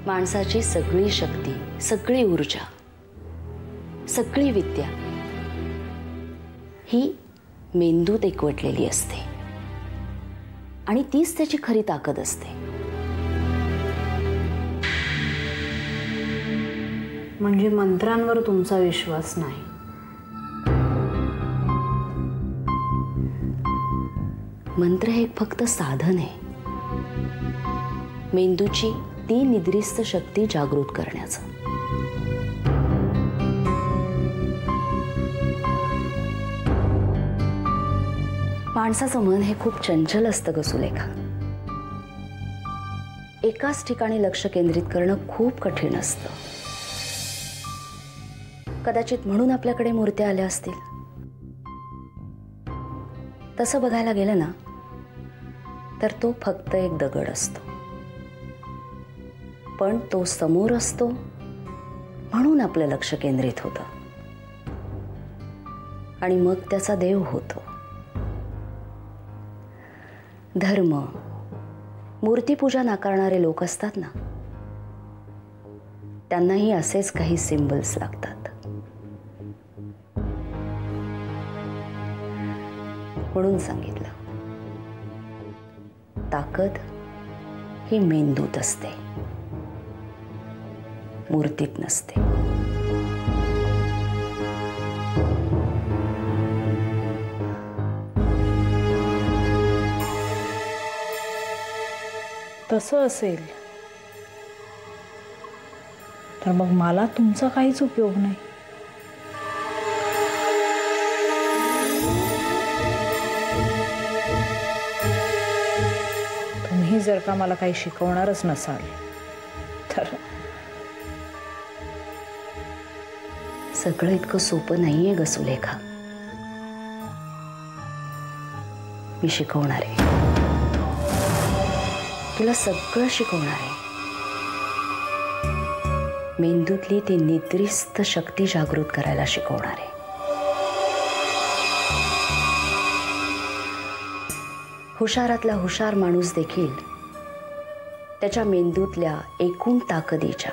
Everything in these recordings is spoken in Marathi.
माणसाची सगळी शक्ती, सगळी ऊर्जा, सगळी विद्या ही मेंदूत एकवटलेली असते आणि तीच त्याची खरी ताकद असते. म्हणजे मंत्रांवर तुमचा विश्वास नाही? मंत्र हे फक्त साधन आहे मेंदूची ती निद्रिस्त शक्ती जागृत करण्याचं. माणसाचं मन हे खूप चंचल असतं ग सुलेखा. एकाच ठिकाणी लक्ष केंद्रित करणं खूप कठीण असतं. कदाचित म्हणून आपल्याकडे मूर्त्या आल्या असतील. तसं बघायला गेलं ना तर तो फक्त एक दगड असतो, पण तो समोर असतो म्हणून आपलं लक्ष केंद्रित होतं आणि मग त्याचा देव होतो. धर्म, मूर्तिपूजा नाकारणारे लोक असतात ना, त्यांनाही असेच काही सिम्बल्स लागतात. म्हणून सांगितलं, ताकद ही मेंदूत असते, मूर्तीत नसते. तसं असेल तर मग मला तुमचा काहीच उपयोग नाही. तुम्ही जर का मला काही शिकवणारच नसाल तर सगळं इतकं सोपं नाहीये ग सुलेखा. मी शिकवणार आहे तुला, सगळं शिकवणार आहे. मेंदूतली ती निद्रिस्त शक्ती जागृत करायला शिकवणार आहे. हुशारातला हुशार माणूस देखील त्याच्या मेंदूतल्या एकूण ताकदीच्या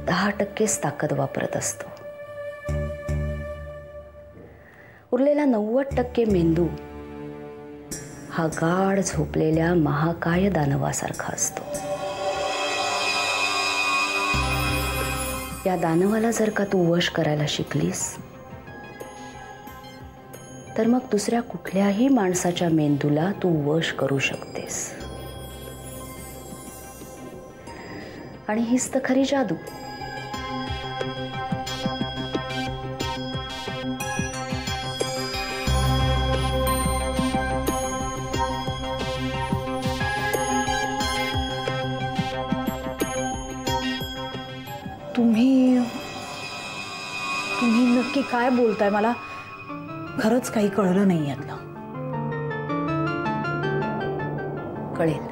10% ताकद वापरत असतो. उरलेला 90% मेंदू हा गाढ झोपलेल्या महाकाय दानवासारखा असतो. या दानवाला जर का तू वश करायला शिकलीस तर मग दुसऱ्या कुठल्याही माणसाच्या मेंदूला तू वश करू शकतेस. आणि हीच तर खरी जादू. तुम्ही नक्की काय बोलताय? मला खरंच काही कळलं नाही यातलं. कळेल,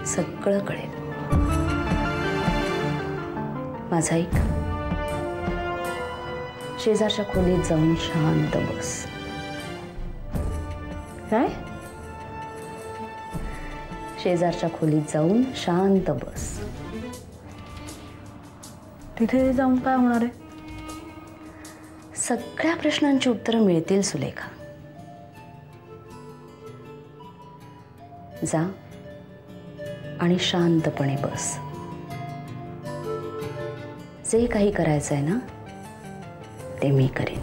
सगळं कळेल. माझा ऐक, शेजारच्या खोलीत जाऊन शांत बस. काय? शेजारच्या खोलीत जाऊन शांत बस. तिथे जाऊन काय होणार आहे? सगळ्या प्रश्नांची उत्तरं मिळतील सुलेखा. जा आणि शांतपणे बस. जे काही करायचंय ना ते मी करेन.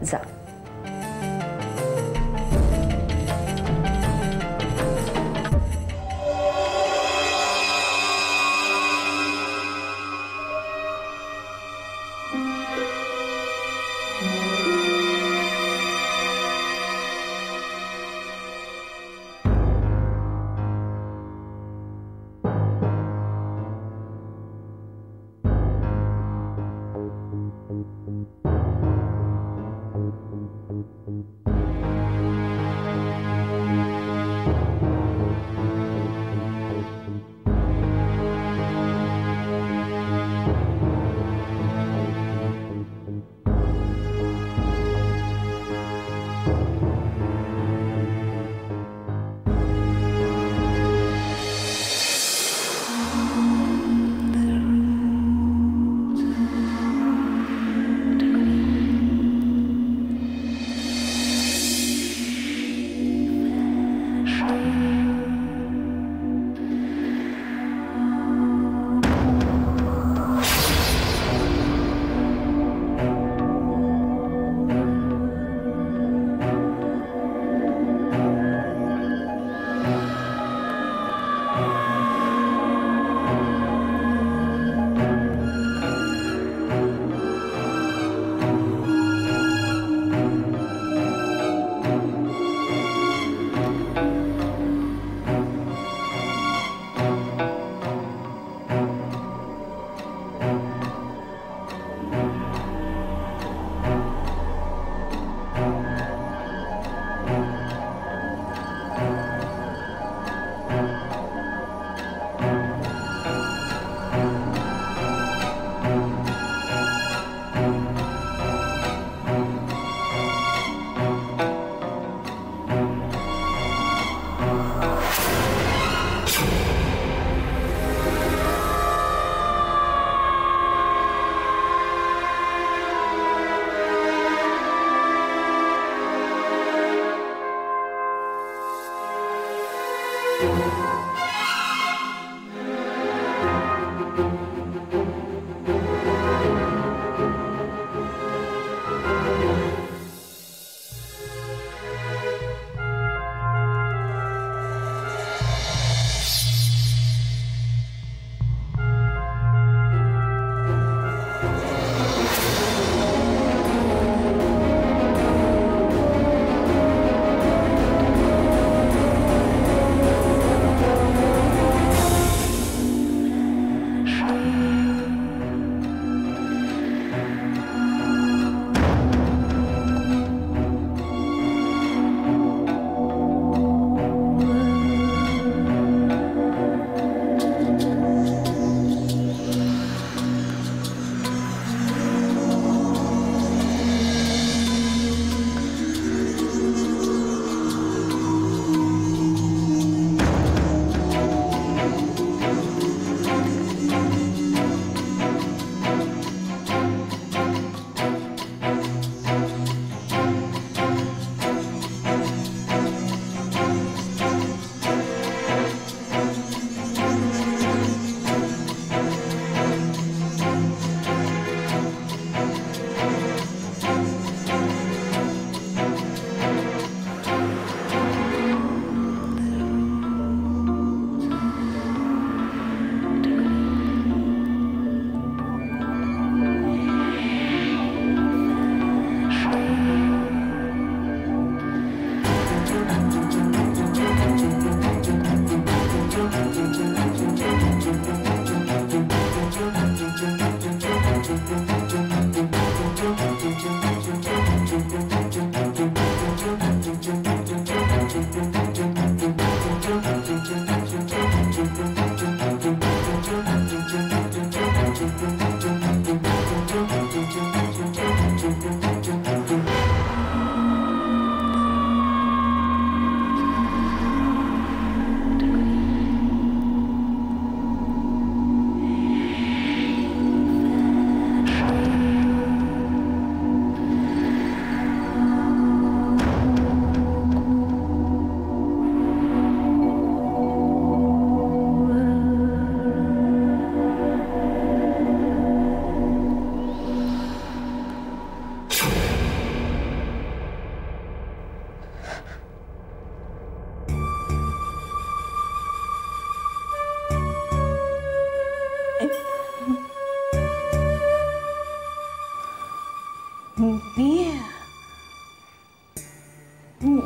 जा.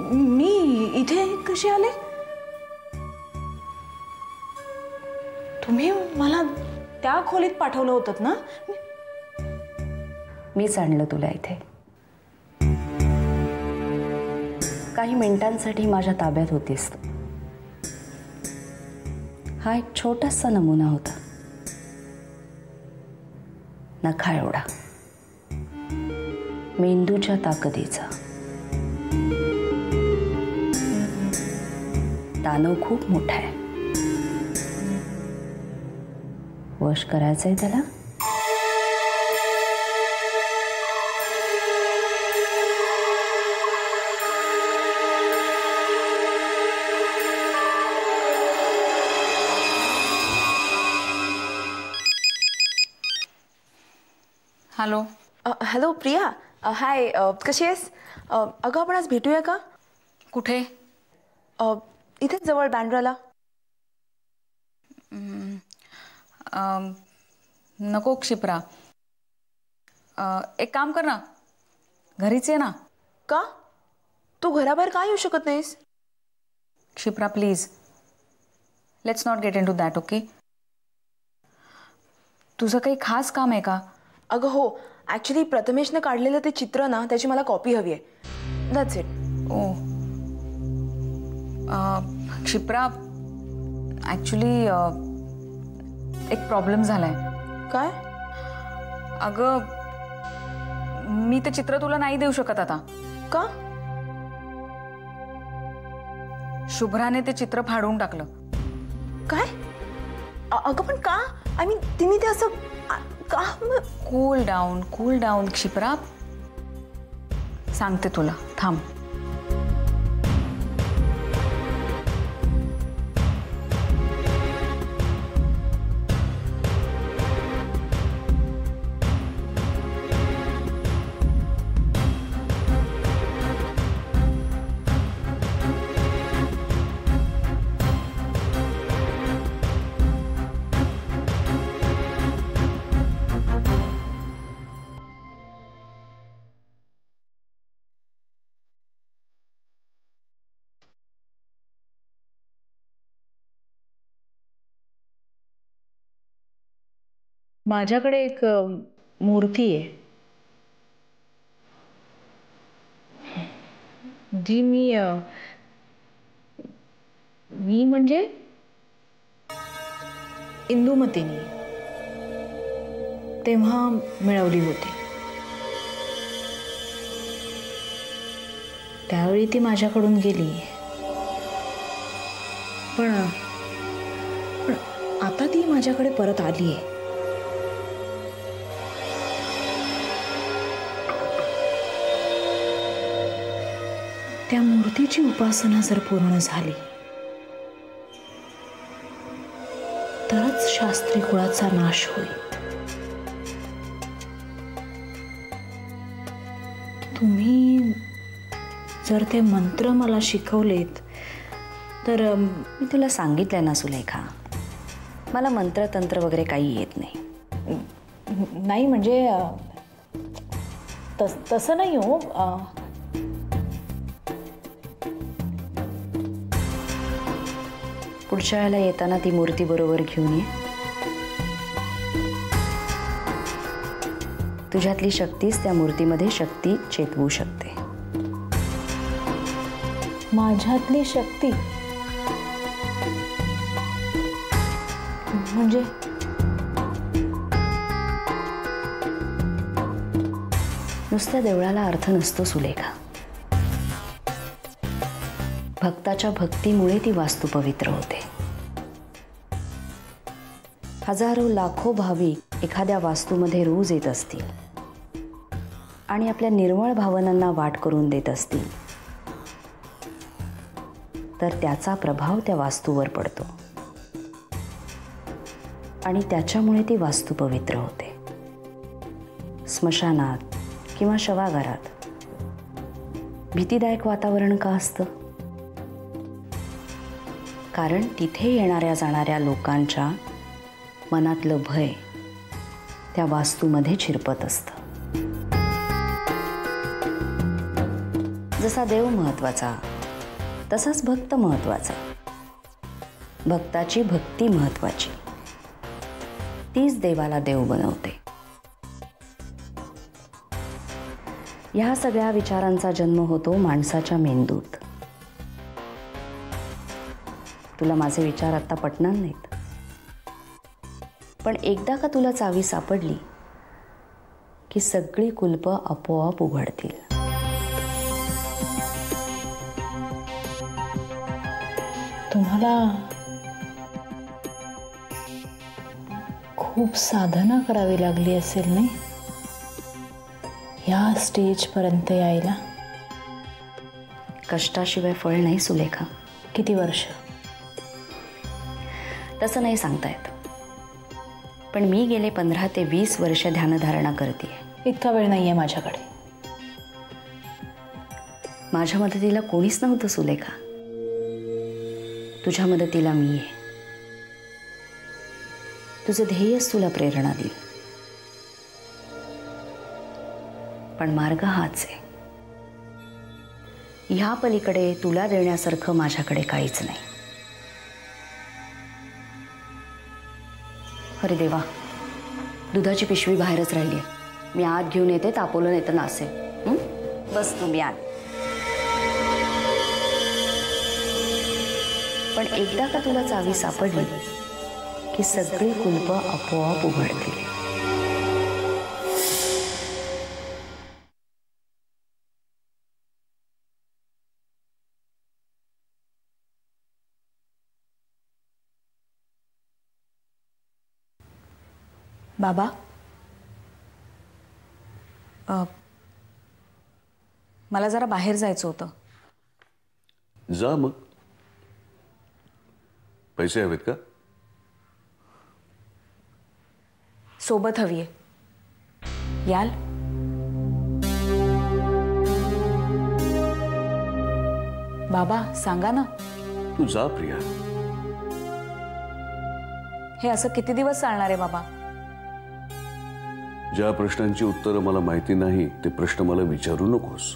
मी इथे कशी आले? तुम्ही मला त्या खोलीत पाठवलं होतं ना? मीच आणलं तुला इथे. काही मिनिटांसाठी माझ्या ताब्यात होतीस तू. हा एक छोटासा नमुना होता, नखा एवढा, मेंदूच्या ताकदीचा. दानव खूप मोठा आहे. वश करायचंय त्याला. हॅलो. हॅलो प्रिया. हाय. कशी आहेस? अगं आपण आज भेटूया का? कुठे? इथेच जवळ बँड्राला. नको क्षिप्रा. एक काम कर ना, घरीच ये ना. का? तू घराबाहेर का येऊ शकत नाहीस? Kshipra please, let's not get into that. Okay? तुझं काही खास काम आहे का? अगं हो, ॲक्च्युली प्रथमेशने काढलेलं ते चित्र ना, त्याची मला कॉपी हवी आहे. That's it. ओ क्षिप्रा, ॲक्च्युली एक प्रॉब्लेम झालाय. काय? अगं मी ते चित्र तुला नाही देऊ शकत आता. का? शुभ्राने ते चित्र फाडून टाकलं. काय? अगं पण का? आय मीन तिने ते असं का? कूल डाऊन क्षिप्रा, सांगते तुला, थांब. माझ्याकडे एक मूर्ती आहे जी मी म्हणजे इंदुमतीने तेव्हा मिळवली होती. त्यावेळी ती माझ्याकडून गेली, पण आता ती माझ्याकडे परत आली आहे. त्या मूर्तीची उपासना जर पूर्ण झाली तरच शास्त्री कुळाचा नाश होईल. तुम्ही जर ते मंत्र मला शिकवलेत तर मी तुला सांगितलंय ना सुलेखा, मला मंत्र तंत्र वगैरे काही येत नाही. नाही म्हणजे तसं नाही हो. पुढच्या वेळेला येताना ती मूर्ती बरोबर घेऊन ये. तुझ्यातली शक्तीच त्या मूर्तीमध्ये शक्ती चेतवू शकते. माझ्यातली शक्ती म्हणजे नुसत्या देवळाला अर्थ नसतो सुलेखा. भक्ताच्या भक्तीमुळे ती वास्तू पवित्र होते. हजारो लाखो भाविक एखाद्या वास्तूमध्ये रोज येत असतील आणि आपल्या निर्मळ भावनांना वाट करून देत असतील तर त्याचा प्रभाव त्या वास्तूवर पडतो आणि त्याच्यामुळे ती वास्तू पवित्र होते. स्मशानात किंवा शवागारात भीतीदायक वातावरण का असतं? कारण तिथे येणाऱ्या जाणाऱ्या लोकांच्या मनातलं भय त्या वास्तूमध्ये शिरपत असतं. जसा देव महत्वाचा तसाच भक्त महत्वाचा. भक्ताची भक्ती महत्वाची, तीच देवाला देव बनवते. ह्या सगळ्या विचारांचा जन्म होतो माणसाच्या मेंदूत. तुला माझे विचार आत्ता पटणार नाहीत, पण एकदा का तुला चावी सापडली की सगळी कुलप आपोआप उघडतील. तुम्हाला खूप साधना करावी लागली असेल नाही या स्टेजपर्यंत यायला? कष्टाशिवाय फळ नाही सुलेखा. किती वर्ष? तसं नाही सांगता येत, पण मी गेले 15 ते 20 वर्ष ध्यानधारणा करते. इतका वेळ नाहीये माझ्याकडे. माझ्या मदतीला कोणीच नव्हतं सुलेखा. तुझ्या मदतीला मी आहे. तुझं ध्येयच तुला प्रेरणा देईल, पण मार्ग हाच आहे. ह्या पलीकडे तुला देण्यासारखं माझ्याकडे काहीच नाही. अरे देवा, दुधाची पिशवी बाहेरच राहिली आहे. मी आत घेऊन येते, तापवलं नाही तर नासेल. बस तुम्ही आत. पण एकदा का तुला चावी सापडली की सगळी कुलप आपोआप उघडतील. बाबा, मला जरा बाहेर जायचं होतं. जा मग. पैसे हवेत का? सोबत हवी आहे. याल? बाबा सांगा ना. तू जा प्रिया. हे असं किती दिवस चालणार आहे बाबा? ज्या प्रश्नांची उत्तरं मला माहिती नाही ते प्रश्न मला विचारू नकोस.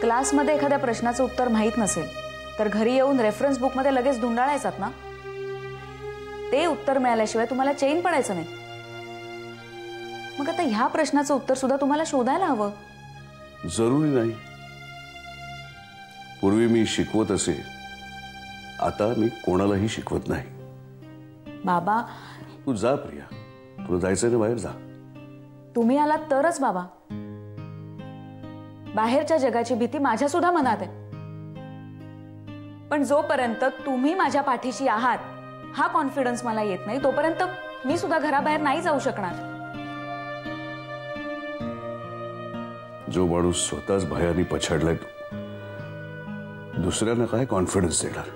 क्लासमध्ये एखाद्या प्रश्नाचं उत्तर माहीत नसेल तर घरी येऊन रेफरन्स बुकमध्ये लगेच धुंडाळायचात ना. ते उत्तर मिळाल्याशिवाय तुम्हाला चैन पडायचं नाही. मग आता ह्या प्रश्नाचं उत्तर सुद्धा तुम्हाला शोधायला हवं. जरुरी नाही. पूर्वी मी शिकवत असे, आता मी कोणालाही शिकवत नाही. बाबा, तू जा प्रिया, तुला जायचं ना बाहेर, जा. तुम्ही आलात तरच बाबा. बाहेरच्या जगाची भीती माझ्या सुद्धा मनात आहे. पण जोपर्यंत तुम्ही माझ्या पाठीशी आहात हा कॉन्फिडन्स मला येत नाही, तोपर्यंत मी सुद्धा घराबाहेर नाही जाऊ शकणार. जो माणूस स्वतःच भयाने पछाडलाय, दुसऱ्यांना काय कॉन्फिडन्स देणार?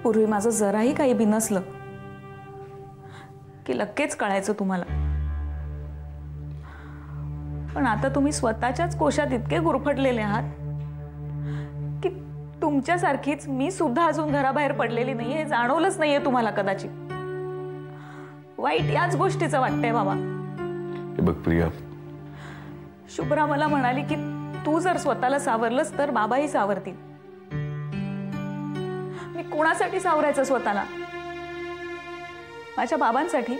पूर्वी माझं जराही काही बिनसलं की लगेच कळायचं तुम्हाला. पण आता तुम्ही स्वतःच्याच कोशात इतके गुरफटलेले आहात की तुमच्यासारखीच मी सुद्धा अजून घराबाहेर पडलेली नाहीये हे जाणवलंच नाहीये तुम्हाला. कदाचित वाईट याच गोष्टीचं वाटतंय बाबा. हे बघ प्रिया, शुभ्रा मला म्हणाली की तू जर स्वतःला सावरलंस तर बाबाही सावरतील. मी कोणासाठी सावरायचं स्वतःला? माझ्या बाबांसाठी.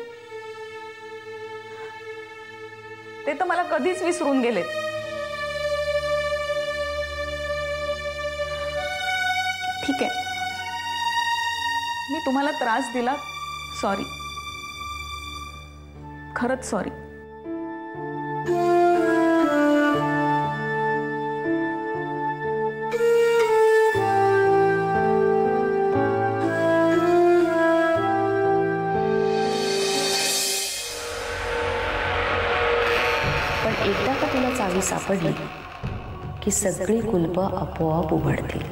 ते तर मला कधीच विसरून गेलेत. ठीक आहे, मी तुम्हाला त्रास दिला, सॉरी, खरंच सॉरी. पण एकदा का तुला चावी सापडली की सगळी कुलपं आपोआप उघडतील.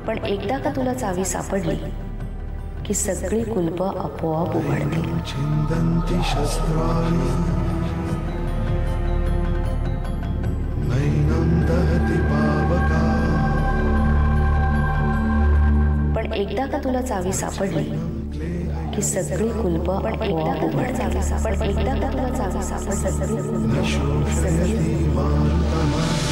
पण एकदा का तुला चावी सापडली की सगळी कुलपं आपोआप उघडतील. छिंदन्ति शस्त्राणि नैनं दहति पावका. पण एकदा का तुला चावी सापडली की सगळी कुलपं आपोआप उघडतील. पण एकदा का तुला चावी सापडली न शोषयति मारुतमः.